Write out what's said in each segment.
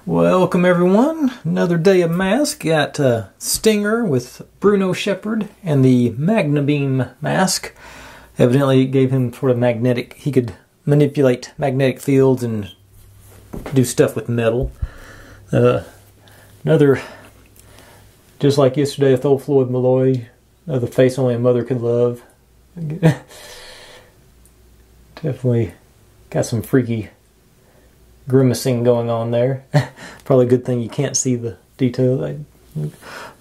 Welcome everyone, another day of M.A.S.K. Got Stinger with Bruno Sheppard and the Magna Beam M.A.S.K. Evidently it gave him sort of magnetic, he could manipulate magnetic fields and do stuff with metal. Another, just like yesterday with old Floyd Malloy, another face only a mother could love. Definitely got some freaky grimacing going on there. Probably a good thing you can't see the detail.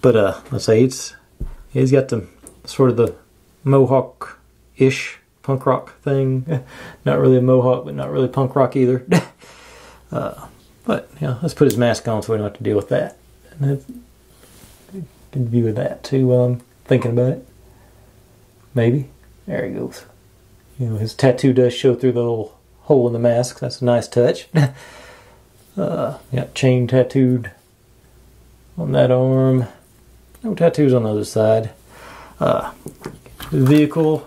But let's say he's got the sort of the mohawk-ish punk rock thing. Not really a mohawk, but not really punk rock either. But yeah, let's put his mask on so we don't have to deal with that. And good view of that too while I'm thinking about it. Maybe. There he goes. You know, his tattoo does show through the little hole in the mask. That's a nice touch. Got chain tattooed on that arm. No tattoos on the other side. The vehicle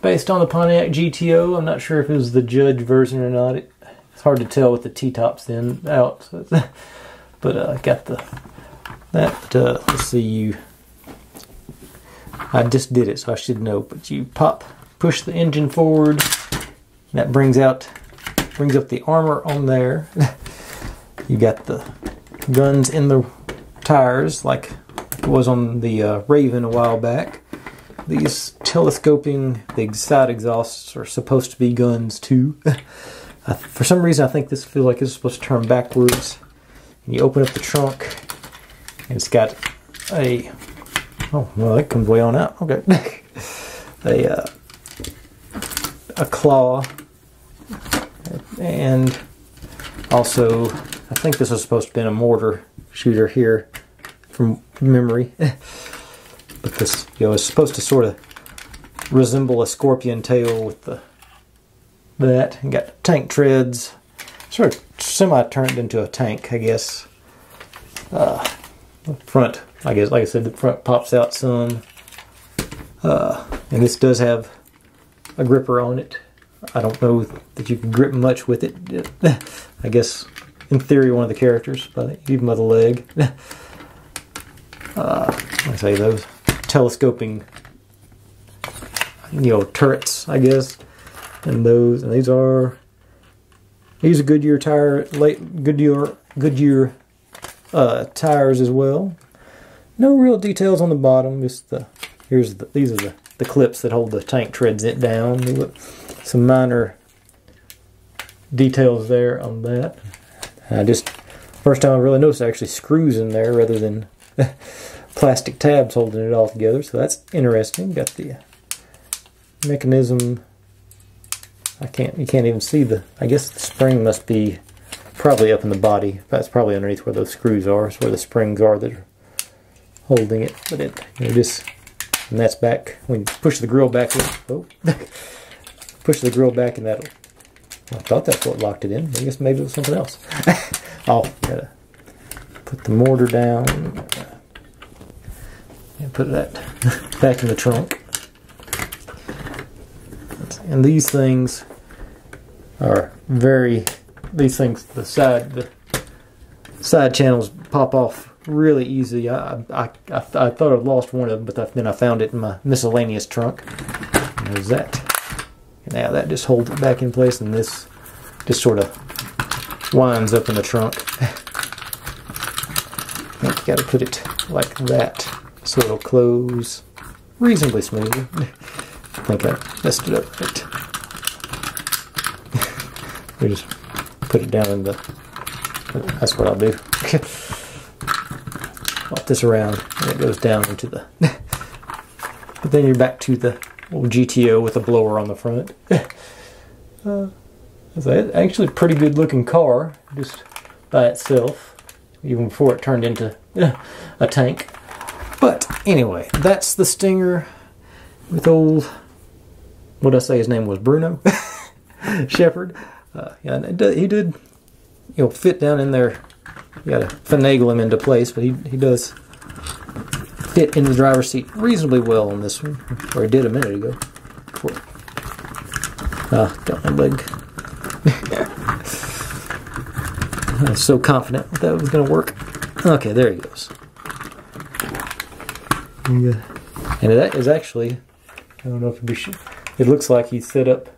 based on the Pontiac GTO. I'm not sure if it was the Judge version or not. It's hard to tell with the T-tops out. But got let's see, I just did it so I should know, but you push the engine forward. That brings up the armor on there. You got the guns in the tires like it was on the Raven a while back. These telescoping, the side exhausts are supposed to be guns too. For some reason I think this feels like it's supposed to turn backwards. And you open up the trunk and it's got a, oh well, that comes way on out. Okay. A claw, and also I think this is supposed to be a mortar shooter here from memory. But this, you know, is supposed to sort of resemble a scorpion tail with that. And got tank treads, sort of semi-turned into a tank, I guess. Front, I guess, like I said, the front pops out some. And this does have a gripper on it. I don't know that you can grip much with it. I guess in theory one of the characters, even by the leg. I say those telescoping, you know, turrets, I guess. And these are Goodyear Goodyear tires as well. No real details on the bottom. Just these are the clips that hold the tank treads it down. Some minor details there on that. First time I really noticed actually screws in there rather than plastic tabs holding it all together. So that's interesting. Got the mechanism. You can't even see I guess the spring must be probably up in the body. That's probably underneath where those screws are. It's where the springs are that are holding it. But and that's back. When you push the grill back in, push the grill back and I thought that's what locked it in. I guess maybe it was something else. Oh, gotta put the mortar down and put that back in the trunk. And these things are the side channels pop off really easy. I thought I'd lost one of them, but then I found it in my miscellaneous trunk. And there's that. Now that just holds it back in place, and this just sort of winds up in the trunk. I think you got to put it like that so it'll close reasonably smoothly. I think I messed it up a bit. We just put it down in that's what I'll do. Flop this around and it goes down into the but then you're back to the old GTO with a blower on the front. It's actually a pretty good looking car just by itself, even before it turned into a tank. But anyway, that's the Stinger with old, what did I say his name was, Bruno Sheppard. Yeah, he did, you know, fit down in there. You gotta finagle him into place, but he does fit in the driver's seat reasonably well on this one, or he did a minute ago. Got my leg. I was so confident that was going to work. Okay, there he goes. And that is actually, I don't know if it'd be, it looks like he's set up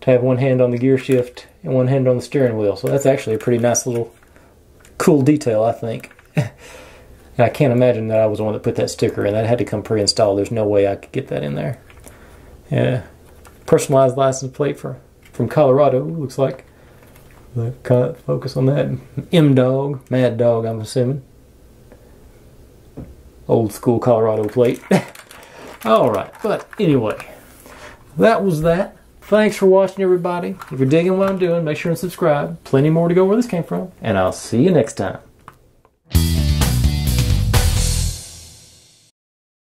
to have one hand on the gear shift and one hand on the steering wheel. So that's actually a pretty nice little cool detail, I think. And I can't imagine that I was the one that put that sticker in. That had to come pre-installed. There's no way I could get that in there. Yeah, personalized license plate from Colorado, looks like. Focus on that. M.A.S.K, Mad Dog, I'm assuming. Old school Colorado plate. Alright, but anyway, that was that. Thanks for watching, everybody. If you're digging what I'm doing, make sure and subscribe. Plenty more to go where this came from. And I'll see you next time.